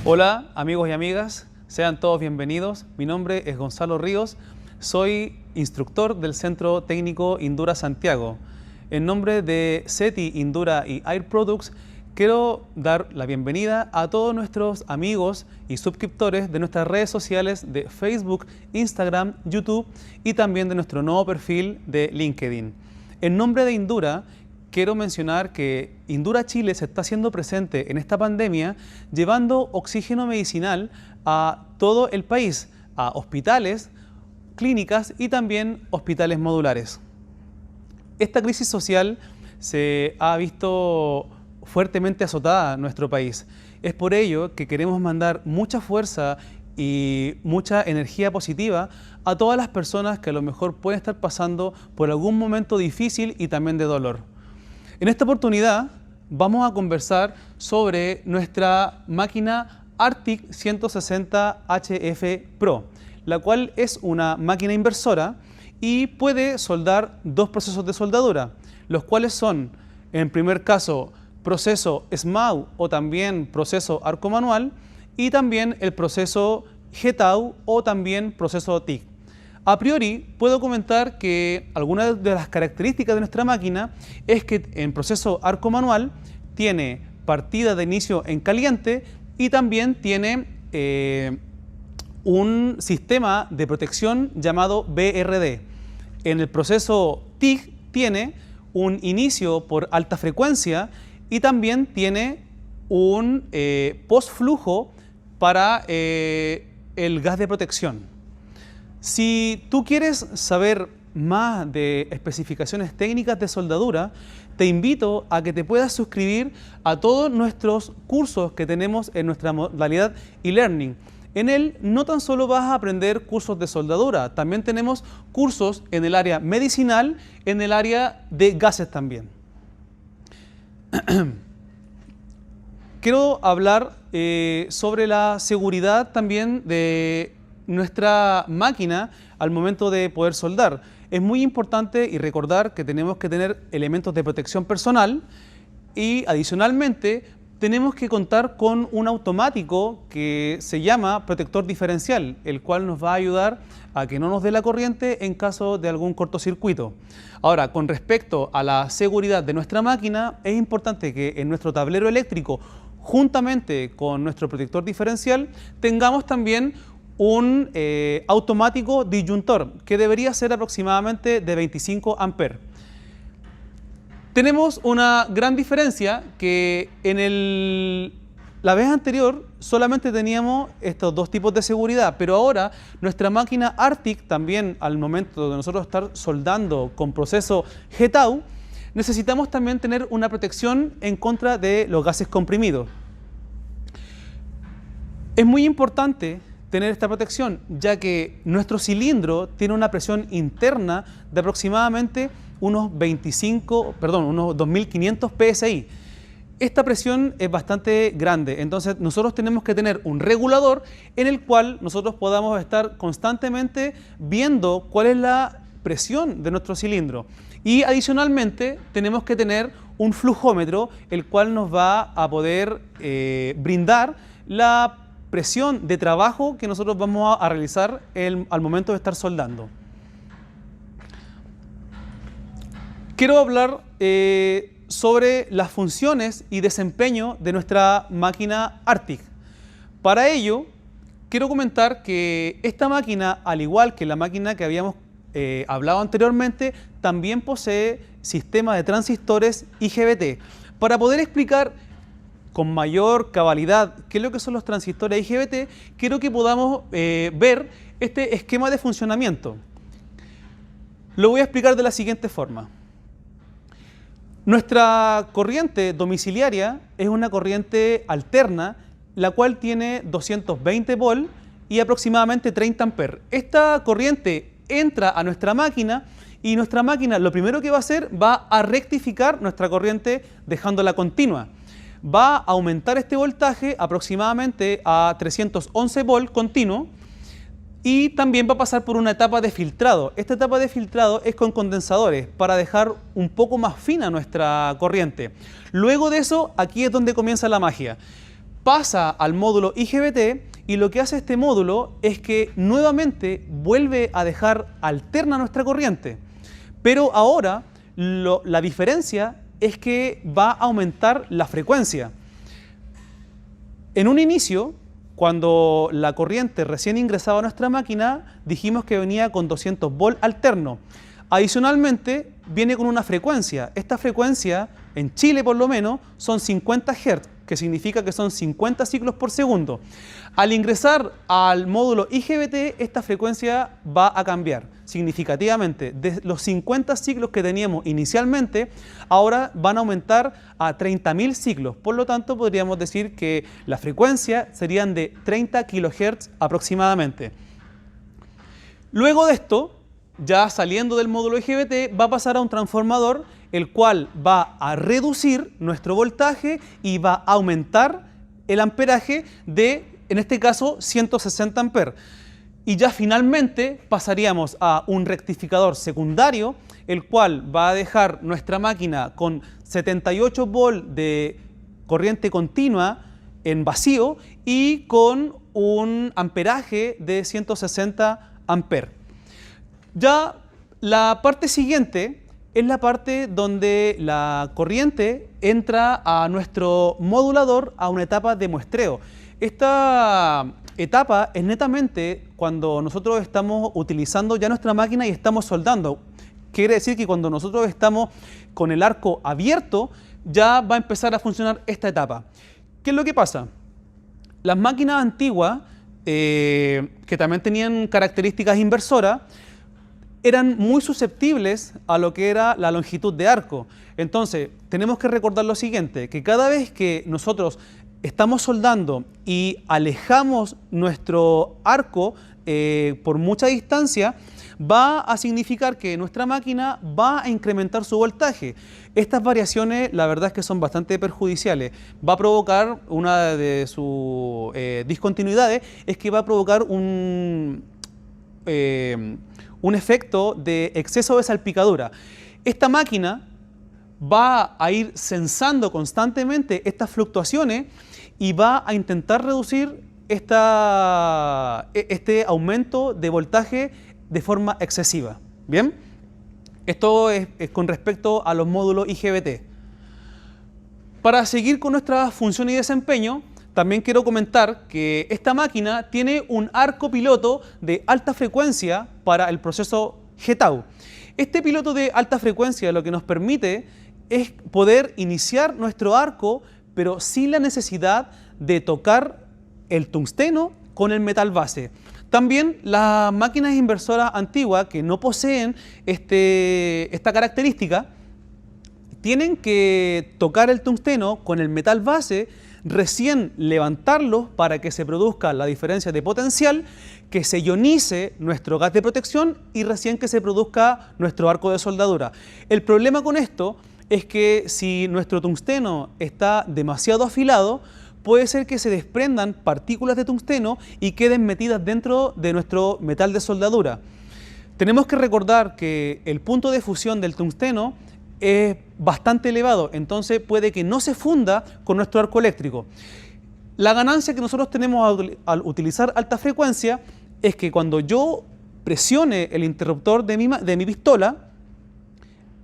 Hola amigos y amigas, sean todos bienvenidos. Mi nombre es Gonzalo Ríos, soy instructor del Centro Técnico Indura Santiago. En nombre de SETI, Indura y Air Products, quiero dar la bienvenida a todos nuestros amigos y suscriptores de nuestras redes sociales de Facebook, Instagram, YouTube y también de nuestro nuevo perfil de LinkedIn. En nombre de Indura, quiero mencionar que Indura Chile se está haciendo presente en esta pandemia llevando oxígeno medicinal a todo el país, a hospitales, clínicas y también hospitales modulares. Esta crisis social se ha visto fuertemente azotada en nuestro país. Es por ello que queremos mandar mucha fuerza y mucha energía positiva a todas las personas que a lo mejor pueden estar pasando por algún momento difícil y también de dolor. En esta oportunidad vamos a conversar sobre nuestra máquina Arctic 160 HF Pro, la cual es una máquina inversora y puede soldar dos procesos de soldadura, los cuales son, en primer caso, proceso SMAU o también proceso arco manual y también el proceso GTAU o también proceso TIG. A priori, puedo comentar que algunas de las características de nuestra máquina es que en proceso arco manual tiene partida de inicio en caliente y también tiene un sistema de protección llamado BRD. En el proceso TIG tiene un inicio por alta frecuencia y también tiene un postflujo para el gas de protección. Si tú quieres saber más de especificaciones técnicas de soldadura, te invito a que te puedas suscribir a todos nuestros cursos que tenemos en nuestra modalidad e-learning. En él no tan solo vas a aprender cursos de soldadura, también tenemos cursos en el área medicinal, en el área de gases también. Quiero hablar sobre la seguridad también de nuestra máquina al momento de poder soldar. Es muy importante y recordar que tenemos que tener elementos de protección personal y adicionalmente tenemos que contar con un automático que se llama protector diferencial, el cual nos va a ayudar a que no nos dé la corriente en caso de algún cortocircuito. Ahora, con respecto a la seguridad de nuestra máquina, es importante que en nuestro tablero eléctrico, juntamente con nuestro protector diferencial, tengamos también un automático disyuntor que debería ser aproximadamente de 25 amperes. Tenemos una gran diferencia que en la vez anterior solamente teníamos estos dos tipos de seguridad, pero ahora nuestra máquina Arctic también al momento de nosotros estar soldando con proceso GTAU, necesitamos también tener una protección en contra de los gases comprimidos. Es muy importante tener esta protección, ya que nuestro cilindro tiene una presión interna de aproximadamente unos 2.500 PSI. Esta presión es bastante grande, entonces nosotros tenemos que tener un regulador en el cual nosotros podamos estar constantemente viendo cuál es la presión de nuestro cilindro. Y adicionalmente tenemos que tener un flujómetro, el cual nos va a poder brindar la presión de trabajo que nosotros vamos a realizar al momento de estar soldando. Quiero hablar sobre las funciones y desempeño de nuestra máquina Arctic. Para ello, quiero comentar que esta máquina, al igual que la máquina que habíamos hablado anteriormente, también posee sistema de transistores IGBT. Para poder explicar con mayor cabalidad qué es lo que son los transistores IGBT, quiero que podamos ver este esquema de funcionamiento. Lo voy a explicar de la siguiente forma. Nuestra corriente domiciliaria es una corriente alterna, la cual tiene 220 volts y aproximadamente 30 amperes. Esta corriente entra a nuestra máquina y nuestra máquina lo primero que va a hacer va a rectificar nuestra corriente dejándola continua. Va a aumentar este voltaje aproximadamente a 311 volts continuo y también va a pasar por una etapa de filtrado. Esta etapa de filtrado es con condensadores para dejar un poco más fina nuestra corriente. Luego de eso, aquí es donde comienza la magia. pasa al módulo IGBT y lo que hace este módulo es que nuevamente vuelve a dejar alterna nuestra corriente. Pero ahora la diferencia es que va a aumentar la frecuencia. En un inicio, cuando la corriente recién ingresaba a nuestra máquina, dijimos que venía con 200 volt alterno. Adicionalmente, viene con una frecuencia. Esta frecuencia, en Chile por lo menos, son 50 Hz, que significa que son 50 ciclos por segundo. Al ingresar al módulo IGBT, esta frecuencia va a cambiar significativamente. De los 50 ciclos que teníamos inicialmente, ahora van a aumentar a 30.000 ciclos. Por lo tanto, podríamos decir que la frecuencia serían de 30 kHz aproximadamente. Luego de esto, ya saliendo del módulo IGBT, va a pasar a un transformador, el cual va a reducir nuestro voltaje y va a aumentar el amperaje de, en este caso, 160 amperes. Y ya finalmente pasaríamos a un rectificador secundario, el cual va a dejar nuestra máquina con 78 volts de corriente continua en vacío y con un amperaje de 160 amperes. Ya la parte siguiente es la parte donde la corriente entra a nuestro modulador a una etapa de muestreo. Esta etapa es netamente cuando nosotros estamos utilizando ya nuestra máquina y estamos soldando. Quiere decir que cuando nosotros estamos con el arco abierto, ya va a empezar a funcionar esta etapa. ¿Qué es lo que pasa? Las máquinas antiguas, que también tenían características inversoras, eran muy susceptibles a lo que era la longitud de arco. Entonces, tenemos que recordar lo siguiente, que cada vez que nosotros estamos soldando y alejamos nuestro arco por mucha distancia, va a significar que nuestra máquina va a incrementar su voltaje. Estas variaciones, la verdad es que son bastante perjudiciales. Va a provocar, una de sus discontinuidades, es que va a provocar un efecto de exceso de salpicadura. Esta máquina va a ir sensando constantemente estas fluctuaciones y va a intentar reducir este aumento de voltaje de forma excesiva. ¿Bien? Esto es con respecto a los módulos IGBT. Para seguir con nuestra función y desempeño, también quiero comentar que esta máquina tiene un arco piloto de alta frecuencia para el proceso GTAU. Este piloto de alta frecuencia lo que nos permite es poder iniciar nuestro arco, pero sin la necesidad de tocar el tungsteno con el metal base. También las máquinas inversoras antiguas que no poseen esta característica tienen que tocar el tungsteno con el metal base, recién levantarlo para que se produzca la diferencia de potencial, que se ionice nuestro gas de protección y recién que se produzca nuestro arco de soldadura. El problema con esto es que si nuestro tungsteno está demasiado afilado, puede ser que se desprendan partículas de tungsteno y queden metidas dentro de nuestro metal de soldadura. Tenemos que recordar que el punto de fusión del tungsteno es bastante elevado, entonces puede que no se funda con nuestro arco eléctrico. La ganancia que nosotros tenemos al utilizar alta frecuencia es que cuando yo presione el interruptor de mi pistola,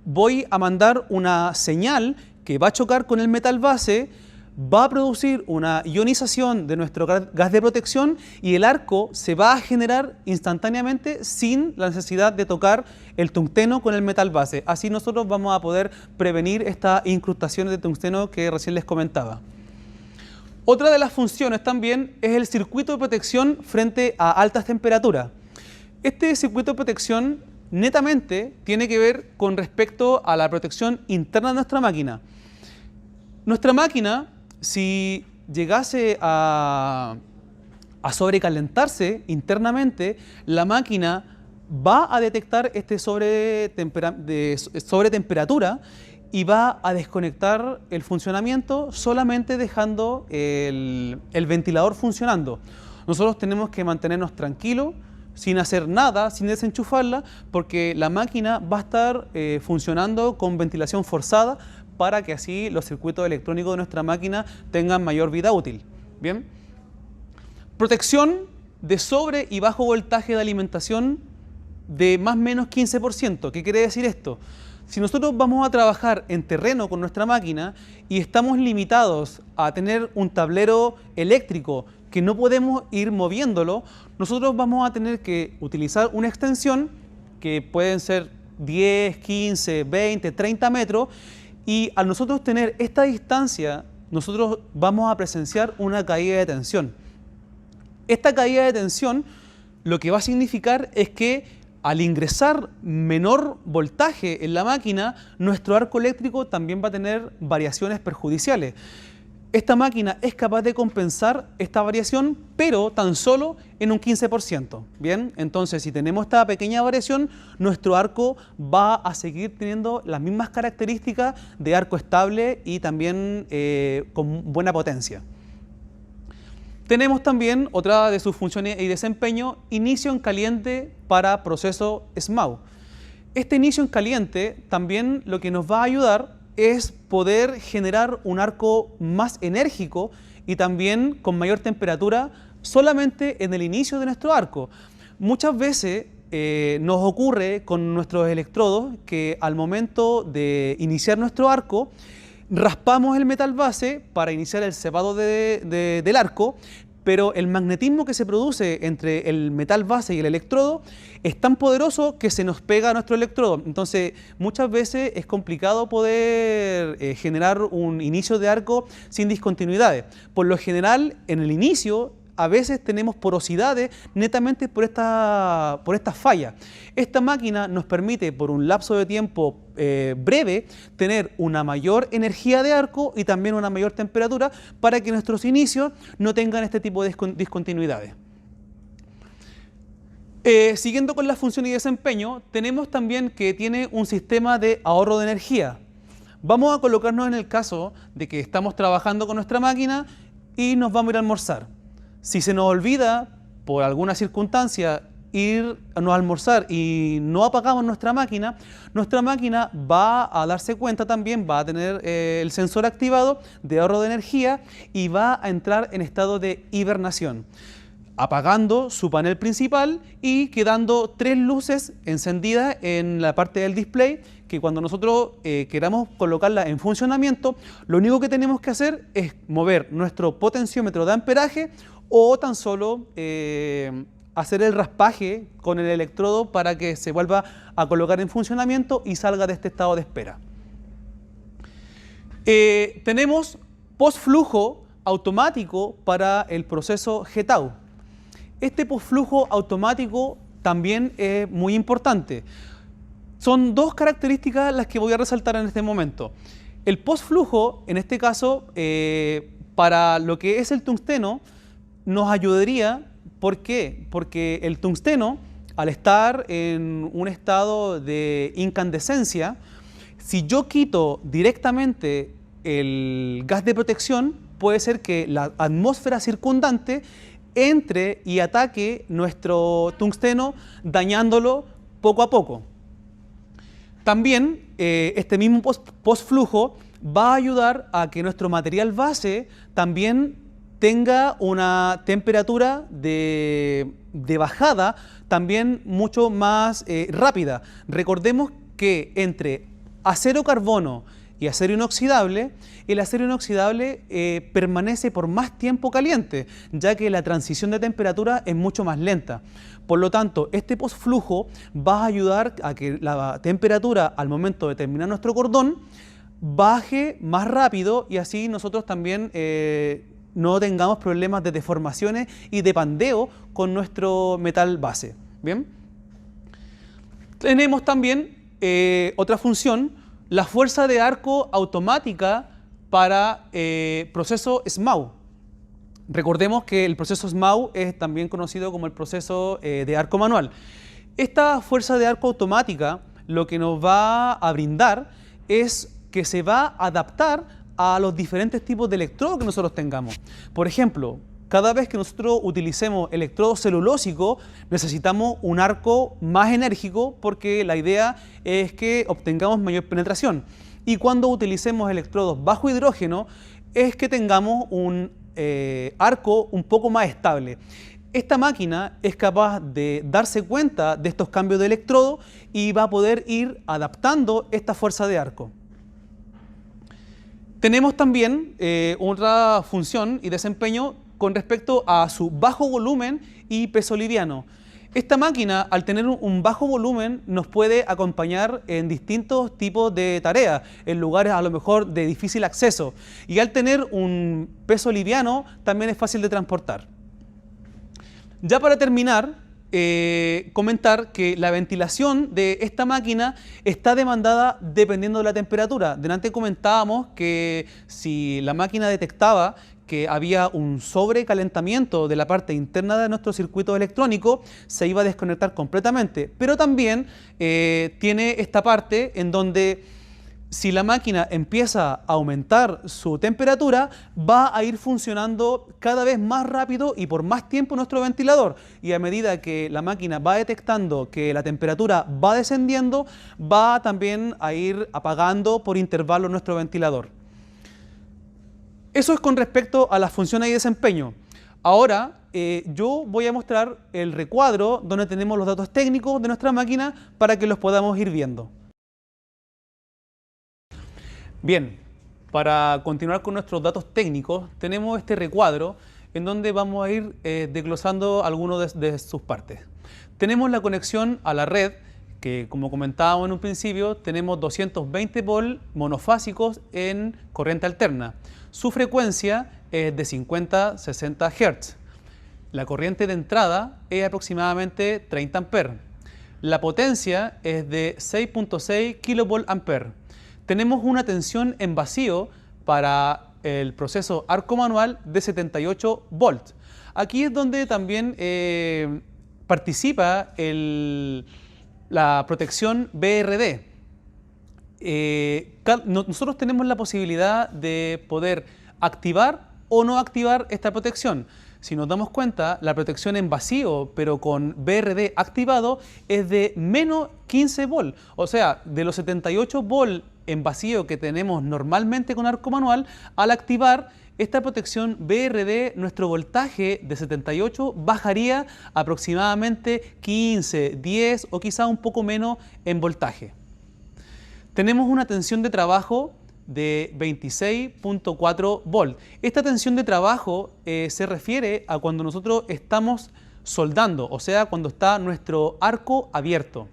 voy a mandar una señal que va a chocar con el metal base, va a producir una ionización de nuestro gas de protección y el arco se va a generar instantáneamente sin la necesidad de tocar el tungsteno con el metal base. Así nosotros vamos a poder prevenir estas incrustaciones de tungsteno que recién les comentaba. Otra de las funciones también es el circuito de protección frente a altas temperaturas. Este circuito de protección netamente tiene que ver con respecto a la protección interna de nuestra máquina. Nuestra máquina, si llegase a sobrecalentarse internamente, la máquina va a detectar este sobretemperatura y va a desconectar el funcionamiento solamente dejando el ventilador funcionando. Nosotros tenemos que mantenernos tranquilos, sin hacer nada, sin desenchufarla, porque la máquina va a estar funcionando con ventilación forzada para que así los circuitos electrónicos de nuestra máquina tengan mayor vida útil. Bien. Protección de sobre y bajo voltaje de alimentación de más o menos 15%. ¿Qué quiere decir esto? Si nosotros vamos a trabajar en terreno con nuestra máquina y estamos limitados a tener un tablero eléctrico que no podemos ir moviéndolo, nosotros vamos a tener que utilizar una extensión que pueden ser 10, 15, 20, 30 metros, y al nosotros tener esta distancia, nosotros vamos a presenciar una caída de tensión. Esta caída de tensión lo que va a significar es que al ingresar menor voltaje en la máquina, nuestro arco eléctrico también va a tener variaciones perjudiciales. Esta máquina es capaz de compensar esta variación, pero tan solo en un 15%. Bien, entonces si tenemos esta pequeña variación, nuestro arco va a seguir teniendo las mismas características de arco estable y también con buena potencia. Tenemos también otra de sus funciones y desempeño, inicio en caliente para proceso SMAU. Este inicio en caliente también lo que nos va a ayudar es poder generar un arco más enérgico y también con mayor temperatura solamente en el inicio de nuestro arco. Muchas veces nos ocurre con nuestros electrodos que al momento de iniciar nuestro arco, raspamos el metal base para iniciar el cepado del arco, pero el magnetismo que se produce entre el metal base y el electrodo es tan poderoso que se nos pega a nuestro electrodo. Entonces, muchas veces es complicado poder generar un inicio de arco sin discontinuidades. Por lo general, en el inicio, a veces tenemos porosidades netamente por esta falla. Esta máquina nos permite, por un lapso de tiempo breve, tener una mayor energía de arco y también una mayor temperatura para que nuestros inicios no tengan este tipo de discontinuidades. Siguiendo con la función y desempeño, tenemos también que tiene un sistema de ahorro de energía. Vamos a colocarnos en el caso de que estamos trabajando con nuestra máquina y nos vamos a ir a almorzar. Si se nos olvida, por alguna circunstancia, irnos a almorzar y no apagamos nuestra máquina va a darse cuenta también, va a tener el sensor activado de ahorro de energía y va a entrar en estado de hibernación, apagando su panel principal y quedando 3 luces encendidas en la parte del display, que cuando nosotros queramos colocarla en funcionamiento, lo único que tenemos que hacer es mover nuestro potenciómetro de amperaje o tan solo hacer el raspaje con el electrodo para que se vuelva a colocar en funcionamiento y salga de este estado de espera. Tenemos postflujo automático para el proceso GTAU. Este postflujo automático también es muy importante. Son 2 características las que voy a resaltar en este momento. El postflujo, en este caso, para lo que es el tungsteno, nos ayudaría. ¿Por qué? Porque el tungsteno, al estar en un estado de incandescencia, si yo quito directamente el gas de protección, puede ser que la atmósfera circundante entre y ataque nuestro tungsteno, dañándolo poco a poco. También este mismo postflujo va a ayudar a que nuestro material base también tenga una temperatura de bajada también mucho más rápida. Recordemos que entre acero carbono y acero inoxidable, el acero inoxidable permanece por más tiempo caliente, ya que la transición de temperatura es mucho más lenta. Por lo tanto, este postflujo va a ayudar a que la temperatura al momento de terminar nuestro cordón baje más rápido y así nosotros también no tengamos problemas de deformaciones y de pandeo con nuestro metal base. Bien. Tenemos también otra función, la fuerza de arco automática para proceso SMAU. Recordemos que el proceso SMAU es también conocido como el proceso de arco manual. Esta fuerza de arco automática lo que nos va a brindar es que se va a adaptar a los diferentes tipos de electrodos que nosotros tengamos. Por ejemplo, cada vez que nosotros utilicemos electrodo celulósico, necesitamos un arco más enérgico porque la idea es que obtengamos mayor penetración. Y cuando utilicemos electrodos bajo hidrógeno, es que tengamos un arco un poco más estable. Esta máquina es capaz de darse cuenta de estos cambios de electrodo y va a poder ir adaptando esta fuerza de arco. Tenemos también otra función y desempeño con respecto a su bajo volumen y peso liviano. Esta máquina, al tener un bajo volumen, nos puede acompañar en distintos tipos de tareas, en lugares a lo mejor de difícil acceso. Y al tener un peso liviano, también es fácil de transportar. Ya para terminar, comentar que la ventilación de esta máquina está demandada dependiendo de la temperatura. Delante comentábamos que si la máquina detectaba que había un sobrecalentamiento de la parte interna de nuestro circuito electrónico, se iba a desconectar completamente. Pero también tiene esta parte en donde si la máquina empieza a aumentar su temperatura, va a ir funcionando cada vez más rápido y por más tiempo nuestro ventilador. Y a medida que la máquina va detectando que la temperatura va descendiendo, va también a ir apagando por intervalo nuestro ventilador. Eso es con respecto a las funciones y desempeño. Ahora yo voy a mostrar el recuadro donde tenemos los datos técnicos de nuestra máquina para que los podamos ir viendo. Bien, para continuar con nuestros datos técnicos, tenemos este recuadro en donde vamos a ir desglosando algunos de sus partes. Tenemos la conexión a la red, que como comentábamos en un principio, tenemos 220 volts monofásicos en corriente alterna. Su frecuencia es de 50-60 Hz. La corriente de entrada es aproximadamente 30 amperes. La potencia es de 6.6 kVA. Tenemos una tensión en vacío para el proceso arco manual de 78 volts. Aquí es donde también participa la protección BRD. Nosotros tenemos la posibilidad de poder activar o no activar esta protección. Si nos damos cuenta, la protección en vacío, pero con BRD activado, es de menos 15 volts. O sea, de los 78 volts en vacío que tenemos normalmente con arco manual, al activar esta protección BRD, nuestro voltaje de 78 bajaría aproximadamente 15, 10 o quizá un poco menos en voltaje. Tenemos una tensión de trabajo de 26.4 volts. Esta tensión de trabajo se refiere a cuando nosotros estamos soldando, o sea, cuando está nuestro arco abierto.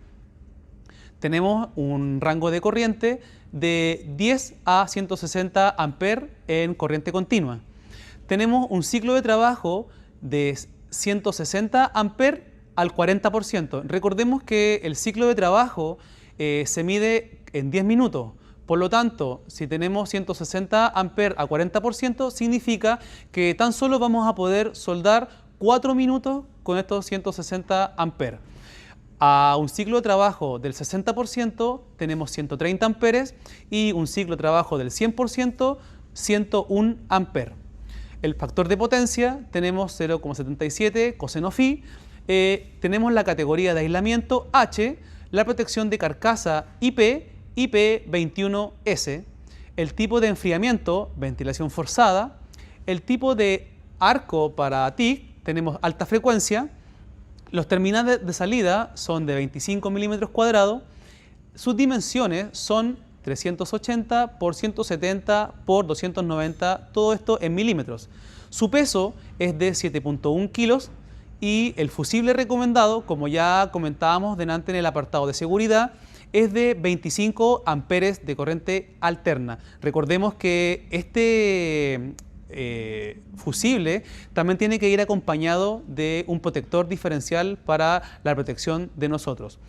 Tenemos un rango de corriente de 10 a 160 amperes en corriente continua. Tenemos un ciclo de trabajo de 160 amperes al 40%. Recordemos que el ciclo de trabajo se mide en 10 minutos. Por lo tanto, si tenemos 160 amperes a 40%, significa que tan solo vamos a poder soldar 4 minutos con estos 160 amperes. A un ciclo de trabajo del 60% tenemos 130 amperes y un ciclo de trabajo del 100%, 101 amperes. El factor de potencia tenemos 0,77 coseno phi. Tenemos la categoría de aislamiento H, la protección de carcasa IP, IP21S, el tipo de enfriamiento, ventilación forzada, el tipo de arco para TIC, tenemos alta frecuencia, los terminales de salida son de 25 milímetros cuadrados, sus dimensiones son 380 por 170 por 290, todo esto en milímetros. Su peso es de 7.1 kilos y el fusible recomendado, como ya comentábamos delante en el apartado de seguridad, es de 25 amperes de corriente alterna. Recordemos que este fusible también tiene que ir acompañado de un protector diferencial para la protección de nosotros.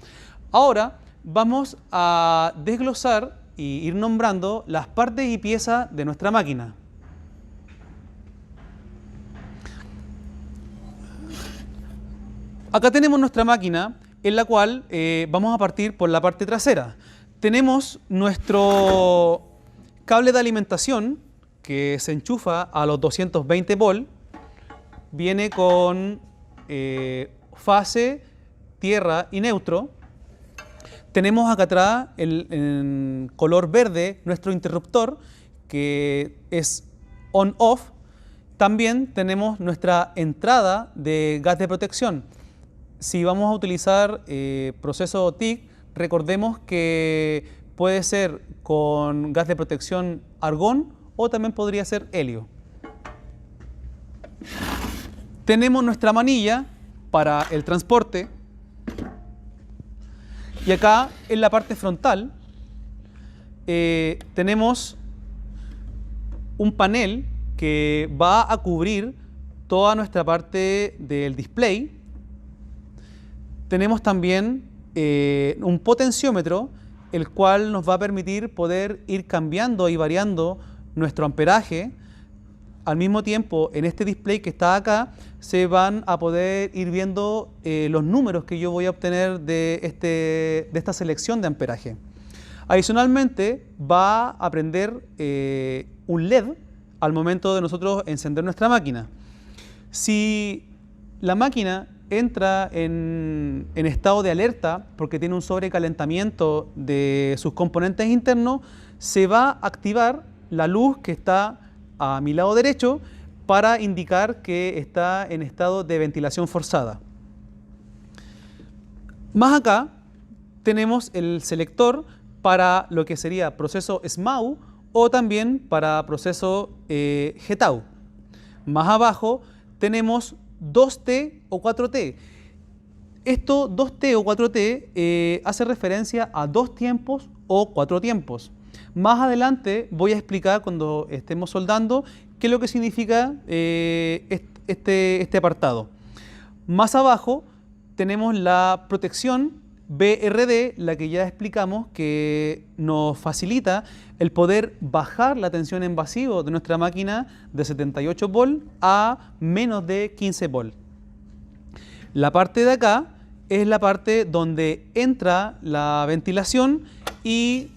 Ahora vamos a desglosar y ir nombrando las partes y piezas de nuestra máquina. Acá tenemos nuestra máquina, en la cual vamos a partir por la parte trasera. Tenemos nuestro cable de alimentación que se enchufa a los 220 volts. Viene con fase, tierra y neutro. Tenemos acá atrás en color verde nuestro interruptor que es on-off. También tenemos nuestra entrada de gas de protección. Si vamos a utilizar proceso TIC, recordemos que puede ser con gas de protección argón o también podría ser helio. Tenemos nuestra manilla para el transporte y acá en la parte frontal tenemos un panel que va a cubrir toda nuestra parte del display. Tenemos también un potenciómetro, el cual nos va a permitir poder ir cambiando y variando nuestro amperaje. Al mismo tiempo, en este display que está acá, se van a poder ir viendo los números que yo voy a obtener de esta selección de amperaje. Adicionalmente, va a prender un LED al momento de nosotros encender nuestra máquina. Si la máquina entra en estado de alerta porque tiene un sobrecalentamiento de sus componentes internos, se va a activar la luz que está a mi lado derecho para indicar que está en estado de ventilación forzada. Más acá tenemos el selector para lo que sería proceso SMAU o también para proceso GTAU. Más abajo tenemos 2T o 4T. Esto 2T o 4T hace referencia a 2 tiempos o 4 tiempos. Más adelante voy a explicar cuando estemos soldando qué es lo que significa este apartado. Más abajo tenemos la protección BRD, la que ya explicamos, que nos facilita el poder bajar la tensión en vacío de nuestra máquina de 78 volt a menos de 15 volt. La parte de acá es la parte donde entra la ventilación y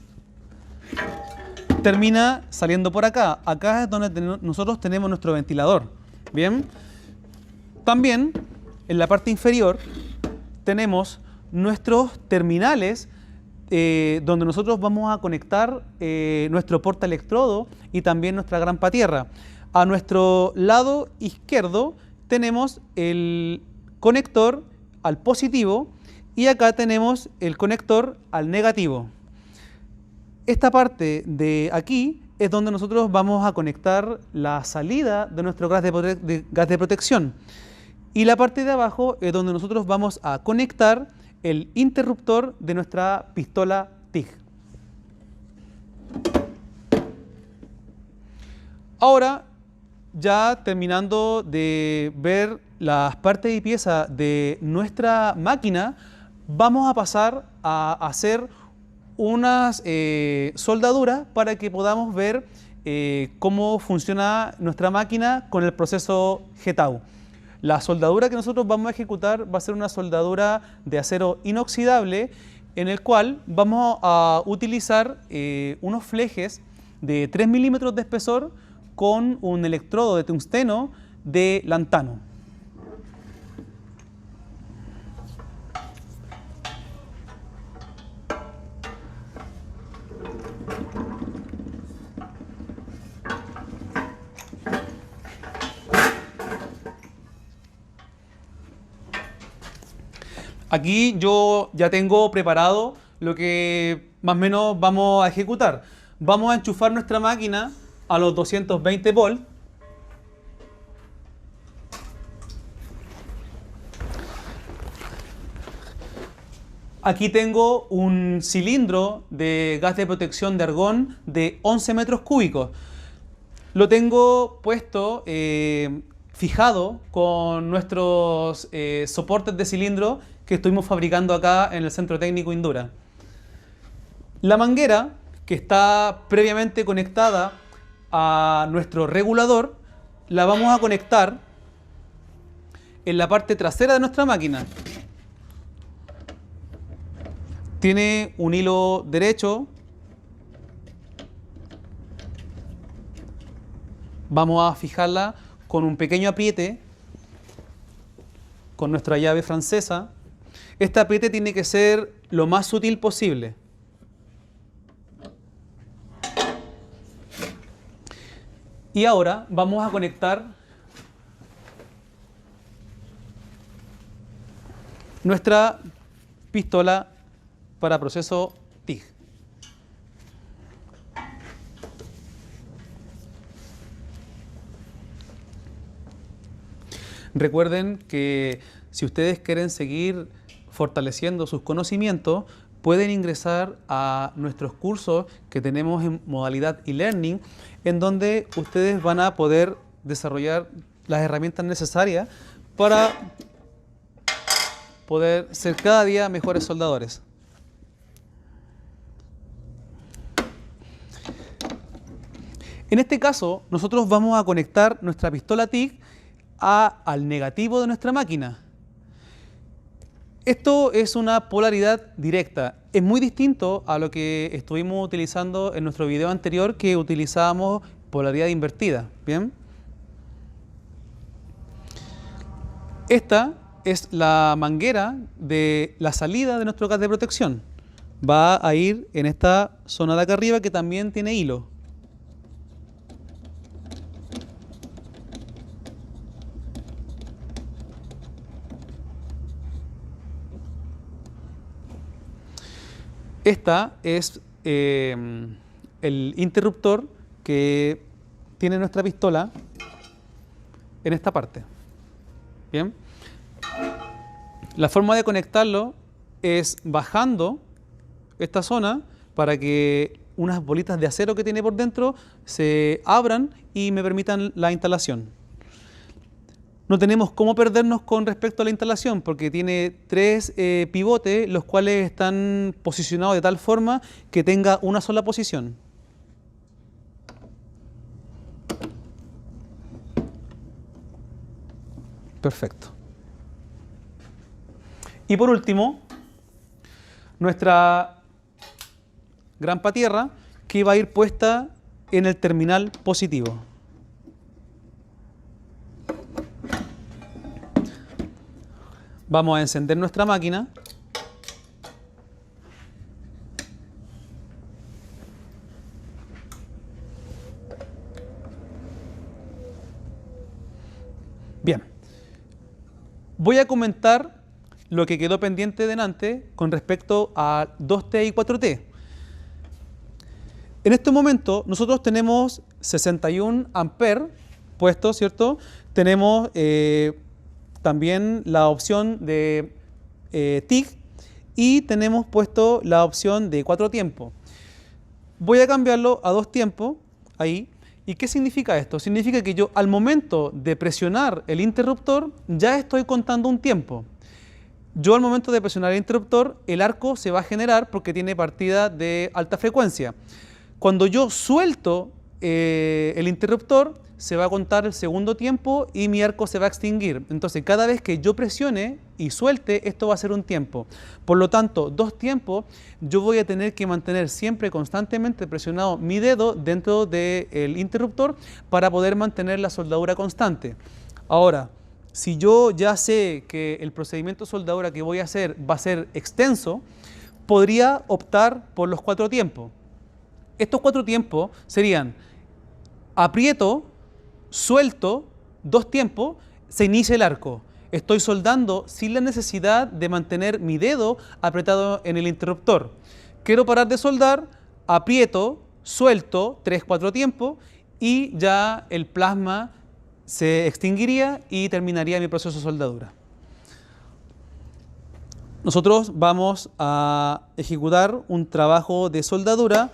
termina saliendo por acá. Acá es donde nosotros tenemos nuestro ventilador. Bien. También en la parte inferior tenemos nuestros terminales donde nosotros vamos a conectar nuestro portaelectrodo y también nuestra grampa tierra. A nuestro lado izquierdo tenemos el conector al positivo y acá tenemos el conector al negativo. Esta parte de aquí es donde nosotros vamos a conectar la salida de nuestro gas de protección. Y la parte de abajo es donde nosotros vamos a conectar el interruptor de nuestra pistola TIG. Ahora, ya terminando de ver las partes y piezas de nuestra máquina, vamos a pasar a hacer unas soldaduras para que podamos ver cómo funciona nuestra máquina con el proceso GTAU. La soldadura que nosotros vamos a ejecutar va a ser una soldadura de acero inoxidable en el cual vamos a utilizar unos flejes de 3 milímetros de espesor con un electrodo de tungsteno de lantano. Aquí yo ya tengo preparado lo que más o menos vamos a ejecutar. Vamos a enchufar nuestra máquina a los 220 volts. Aquí tengo un cilindro de gas de protección de argón de 11 metros cúbicos. Lo tengo puesto, fijado con nuestros soportes de cilindro que estuvimos fabricando acá en el Centro Técnico Indura. La manguera, que está previamente conectada a nuestro regulador, la vamos a conectar en la parte trasera de nuestra máquina. Tiene un hilo derecho. Vamos a fijarla con un pequeño apriete con nuestra llave francesa. Este apriete tiene que ser lo más sutil posible. Y ahora vamos a conectar nuestra pistola para proceso TIG. Recuerden que si ustedes quieren seguir fortaleciendo sus conocimientos, pueden ingresar a nuestros cursos que tenemos en modalidad e-learning, en donde ustedes van a poder desarrollar las herramientas necesarias para poder ser cada día mejores soldadores. En este caso, nosotros vamos a conectar nuestra pistola TIG al negativo de nuestra máquina. Esto es una polaridad directa. Es muy distinto a lo que estuvimos utilizando en nuestro video anterior, que utilizábamos polaridad invertida. ¿Bien? Esta es la manguera de la salida de nuestro gas de protección. Va a ir en esta zona de acá arriba, que también tiene hilo. Esta es el interruptor que tiene nuestra pistola en esta parte. Bien. La forma de conectarlo es bajando esta zona para que unas bolitas de acero que tiene por dentro se abran y me permitan la instalación. No tenemos cómo perdernos con respecto a la instalación, porque tiene 3 pivotes, los cuales están posicionados de tal forma que tenga una sola posición. Perfecto. Y por último, nuestra grampa tierra, que va a ir puesta en el terminal positivo. Vamos a encender nuestra máquina. Bien. Voy a comentar lo que quedó pendiente delante con respecto a 2T y 4T. En este momento nosotros tenemos 61 amperes puestos, ¿cierto? Tenemos también la opción de TIG y tenemos puesto la opción de 4 tiempos. Voy a cambiarlo a 2 tiempos, ahí. ¿Y qué significa esto? Significa que yo al momento de presionar el interruptor ya estoy contando un tiempo. Yo al momento de presionar el interruptor, el arco se va a generar porque tiene partida de alta frecuencia. Cuando yo suelto el interruptor, se va a contar el segundo tiempo y mi arco se va a extinguir. Entonces, cada vez que yo presione y suelte, esto va a ser un tiempo. Por lo tanto, 2 tiempos, yo voy a tener que mantener siempre constantemente presionado mi dedo dentro del interruptor para poder mantener la soldadura constante. Ahora, si yo ya sé que el procedimiento de soldadura que voy a hacer va a ser extenso, podría optar por los 4 tiempos. Estos 4 tiempos serían aprieto, suelto, 2 tiempos, se inicia el arco. Estoy soldando sin la necesidad de mantener mi dedo apretado en el interruptor. Quiero parar de soldar, aprieto, suelto, 3, 4 tiempos y ya el plasma se extinguiría y terminaría mi proceso de soldadura. Nosotros vamos a ejecutar un trabajo de soldadura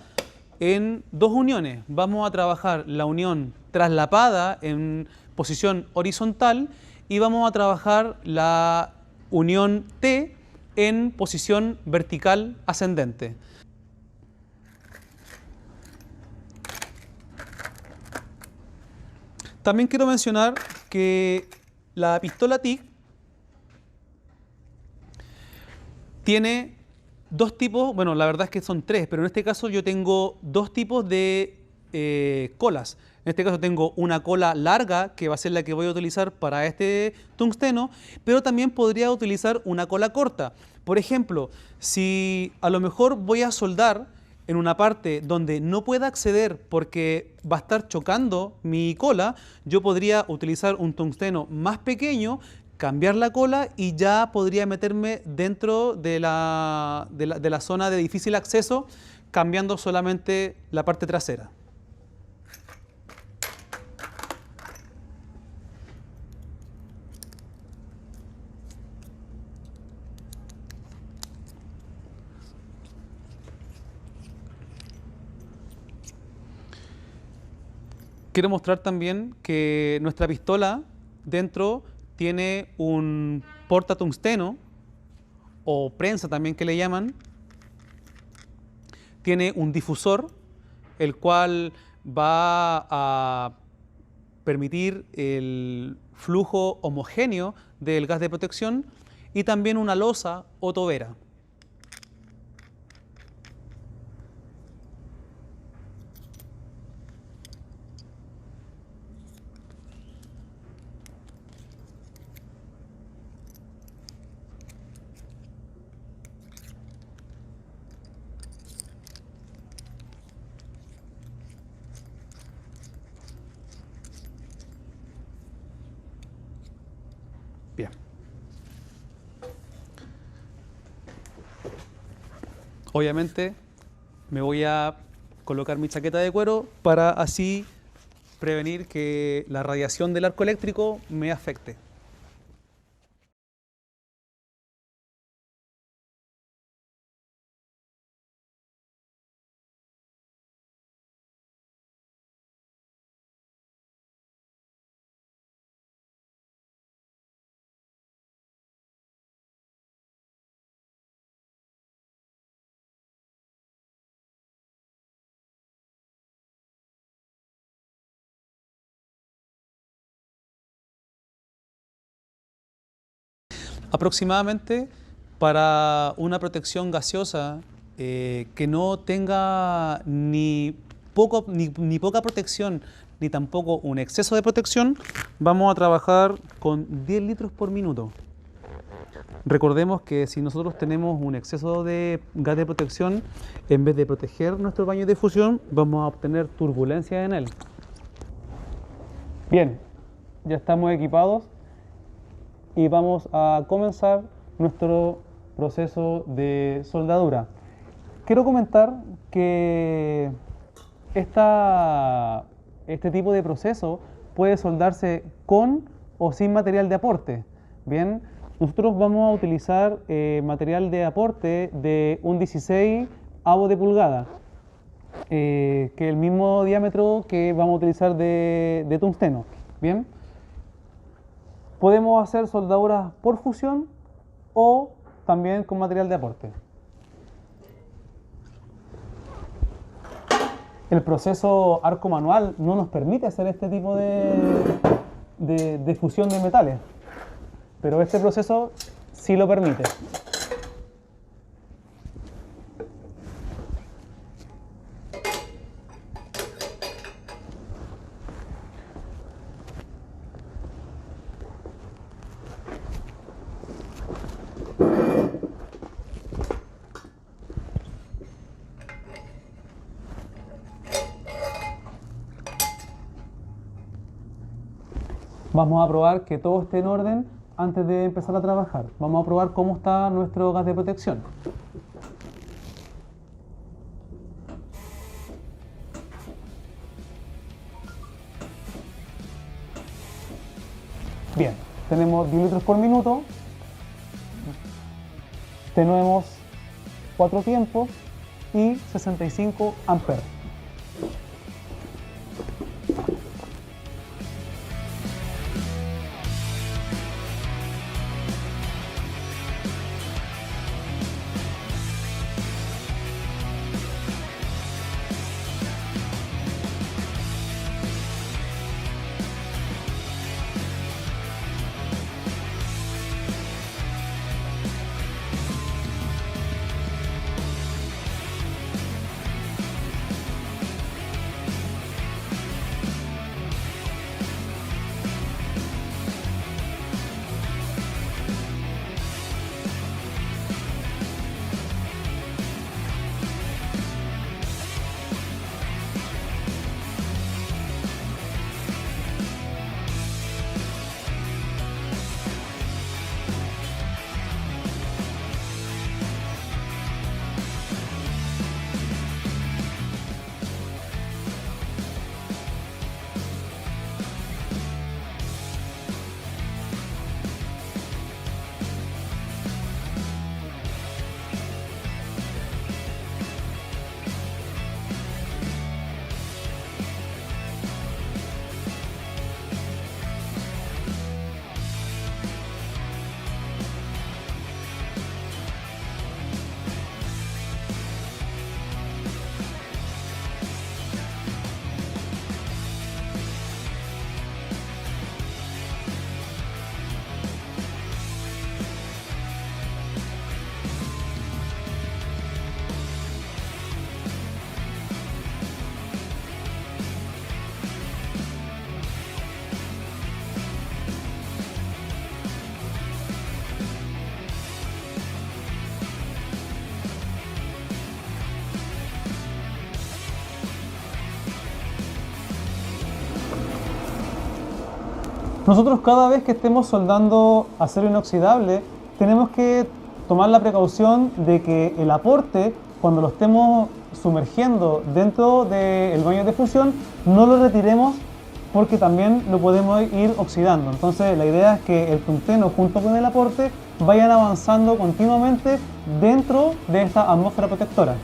en 2 uniones. Vamos a trabajar la unión traslapada en posición horizontal y vamos a trabajar la unión T en posición vertical ascendente. También quiero mencionar que la pistola TIG tiene 2 tipos, bueno, la verdad es que son 3, pero en este caso yo tengo 2 tipos de colas. En este caso tengo una cola larga, que va a ser la que voy a utilizar para este tungsteno, pero también podría utilizar una cola corta. Por ejemplo, si a lo mejor voy a soldar en una parte donde no pueda acceder porque va a estar chocando mi cola, yo podría utilizar un tungsteno más pequeño cambiar la cola y ya podría meterme dentro de la zona de difícil acceso, cambiando solamente la parte trasera. Quiero mostrar también que nuestra pistola dentro tiene un portatungsteno o prensa también que le llaman. Tiene un difusor, el cual va a permitir el flujo homogéneo del gas de protección, y también una losa o tobera. Bien. Obviamente me voy a colocar mi chaqueta de cuero para así prevenir que la radiación del arco eléctrico me afecte. Aproximadamente, para una protección gaseosa que no tenga ni poca protección, ni tampoco un exceso de protección, vamos a trabajar con 10 litros por minuto. Recordemos que si nosotros tenemos un exceso de gas de protección, en vez de proteger nuestro baño de fusión, vamos a obtener turbulencia en él. Bien, ya estamos equipados y vamos a comenzar nuestro proceso de soldadura. Quiero comentar que este tipo de proceso puede soldarse con o sin material de aporte. Bien, nosotros vamos a utilizar material de aporte de un 16avo de pulgada, que es el mismo diámetro que vamos a utilizar de tungsteno. Bien, podemos hacer soldaduras por fusión o también con material de aporte. El proceso arco manual no nos permite hacer este tipo de fusión de metales, pero este proceso sí lo permite. Vamos a probar que todo esté en orden antes de empezar a trabajar. Vamos a probar cómo está nuestro gas de protección. Bien, tenemos 10 litros por minuto. Tenemos 4 tiempos y 65 amperes. Nosotros cada vez que estemos soldando acero inoxidable, tenemos que tomar la precaución de que el aporte, cuando lo estemos sumergiendo dentro del baño de fusión, no lo retiremos porque también lo podemos ir oxidando. Entonces la idea es que el tungsteno junto con el aporte vayan avanzando continuamente dentro de esta atmósfera protectora.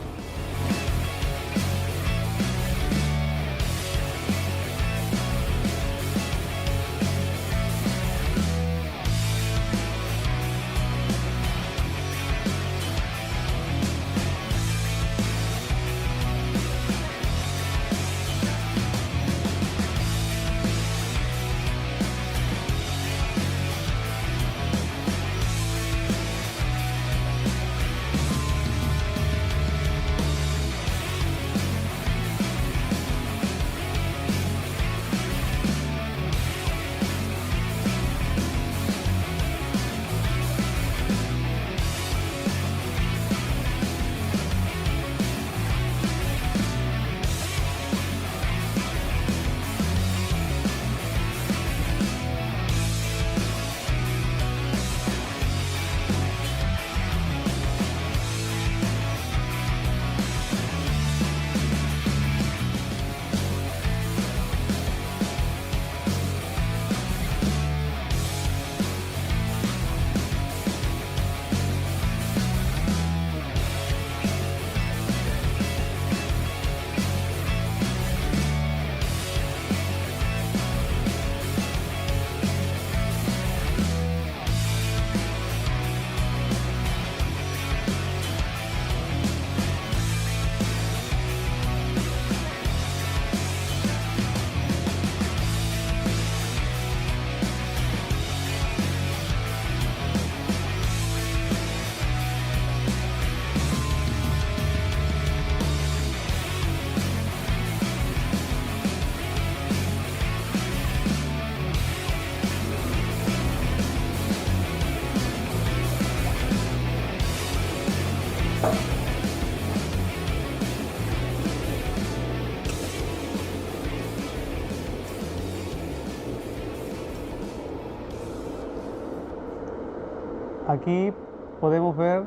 Aquí podemos ver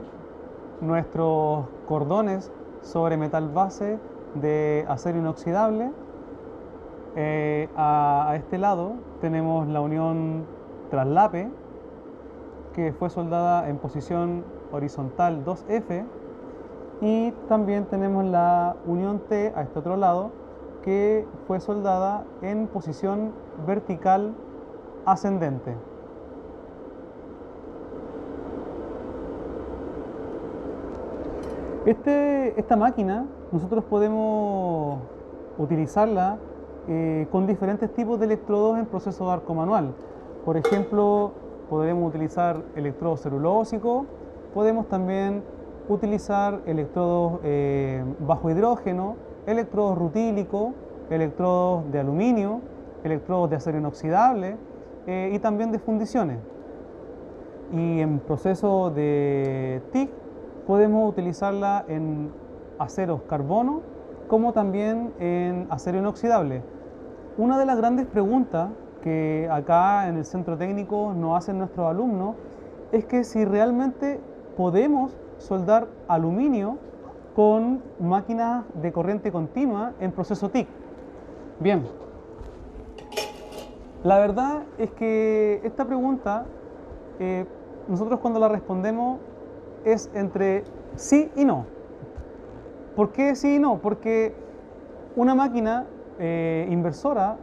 nuestros cordones sobre metal base de acero inoxidable. A este lado tenemos la unión traslape, que fue soldada en posición horizontal 2F, y también tenemos la unión T a este otro lado, que fue soldada en posición vertical ascendente. Esta máquina nosotros podemos utilizarla con diferentes tipos de electrodos en proceso de arco manual. Por ejemplo, podemos utilizar electrodos celulósicos, podemos también utilizar electrodos bajo hidrógeno, electrodos rutílicos, electrodos de aluminio, electrodos de acero inoxidable y también de fundiciones. Y en proceso de TIC podemos utilizarla en aceros carbono como también en acero inoxidable. Una de las grandes preguntas que acá en el centro técnico nos hacen nuestros alumnos es que si realmente podemos soldar aluminio con máquinas de corriente continua en proceso TIC. Bien, la verdad es que esta pregunta nosotros cuando la respondemos es entre sí y no. ¿Por qué sí y no? Porque una máquina inversora,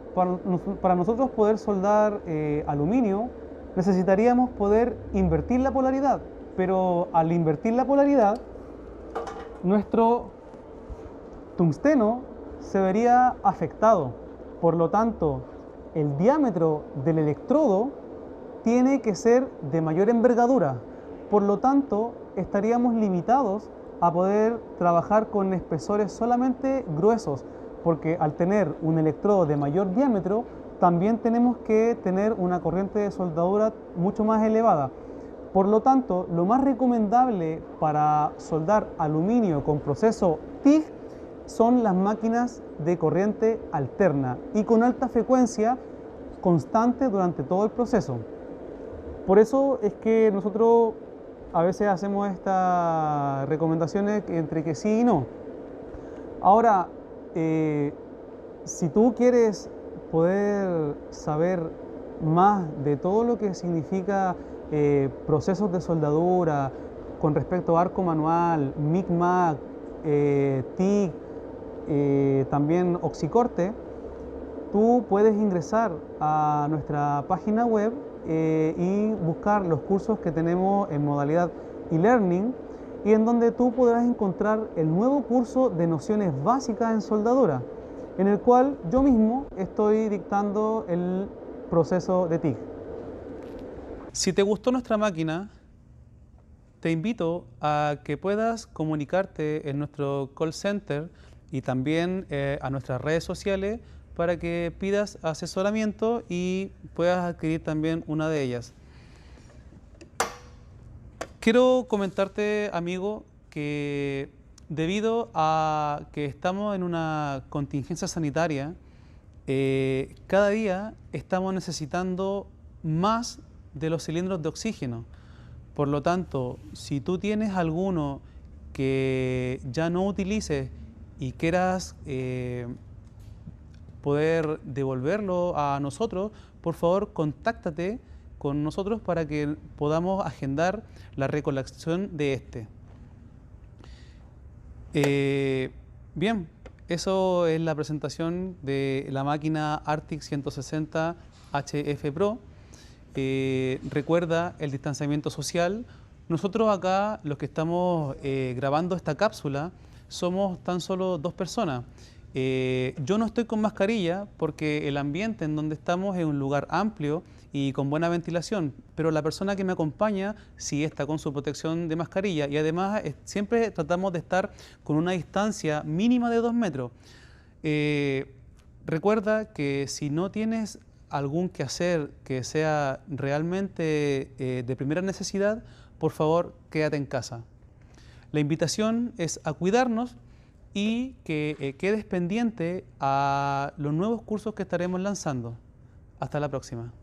para nosotros poder soldar aluminio, necesitaríamos poder invertir la polaridad, pero al invertir la polaridad, nuestro tungsteno se vería afectado. Por lo tanto, el diámetro del electrodo tiene que ser de mayor envergadura. Por lo tanto, estaríamos limitados a poder trabajar con espesores solamente gruesos, porque al tener un electrodo de mayor diámetro, también tenemos que tener una corriente de soldadura mucho más elevada. Por lo tanto, lo más recomendable para soldar aluminio con proceso TIG son las máquinas de corriente alterna y con alta frecuencia constante durante todo el proceso. Por eso es que nosotros a veces hacemos estas recomendaciones entre que sí y no. Ahora, si tú quieres poder saber más de todo lo que significa procesos de soldadura con respecto a arco manual, MIG-MAG, TIG, también oxicorte, tú puedes ingresar a nuestra página web y buscar los cursos que tenemos en modalidad e-learning y en donde tú podrás encontrar el nuevo curso de nociones básicas en soldadura, en el cual yo mismo estoy dictando el proceso de TIG. Si te gustó nuestra máquina, te invito a que puedas comunicarte en nuestro call center y también a nuestras redes sociales para que pidas asesoramiento y puedas adquirir también una de ellas. Quiero comentarte, amigo, que debido a que estamos en una contingencia sanitaria, cada día estamos necesitando más de los cilindros de oxígeno. Por lo tanto, si tú tienes alguno que ya no utilices y quieras poder devolverlo a nosotros, por favor contáctate con nosotros para que podamos agendar la recolección de este. Bien, eso es la presentación de la máquina Arctic 160 HF Pro. Recuerda el distanciamiento social. Nosotros acá, los que estamos grabando esta cápsula, somos tan solo 2 personas. Yo no estoy con mascarilla porque el ambiente en donde estamos es un lugar amplio y con buena ventilación, pero la persona que me acompaña sí está con su protección de mascarilla y además siempre tratamos de estar con una distancia mínima de 2 metros. Recuerda que si no tienes algún quehacer que sea realmente de primera necesidad, por favor quédate en casa. La invitación es a cuidarnos y que quedes pendiente a los nuevos cursos que estaremos lanzando. Hasta la próxima.